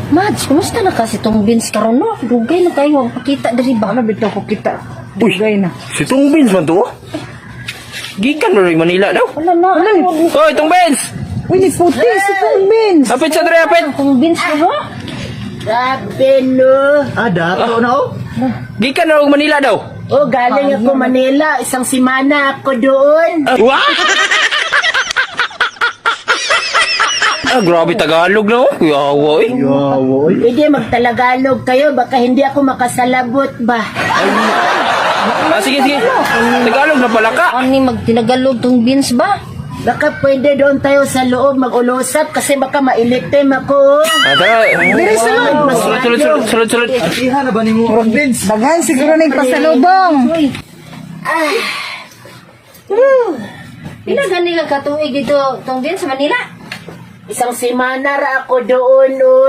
Mads, kumusta na kasi tong beans karon no? Dugay na kayo pakita diri ba? Ano bitaw ko kita? Uy, Dugay na. si Tong Benz man to? Gikan mo rin Manila daw. Wala na. Hoy, Tong Benz! Uy, ni puti si Tong Benz. Apit sa dre, apit! Tong beans mo? Grabe no. Dato na oh. Gikan na rin Manila daw. Oh, galing ako Manila. Isang simana ako doon. Grabe Tagalog na oh. Kuya Awa eh. Yawo. Pwede magtalagalog kayo. Baka hindi ako makasalabot ba? Sige, sige. Tagalog na pala ka. Ani magtinagalog tong beans ba? Baka pwede doon tayo sa loob mag-ulusap kasi baka mailitim ako. Tara. Sulod. Iha na ba ni mo Tong Benz? Daghan siguro ning pasalubong. Pila gani ka katuig dito tong beans sa Manila? Isang simana ra ako doon. Oh.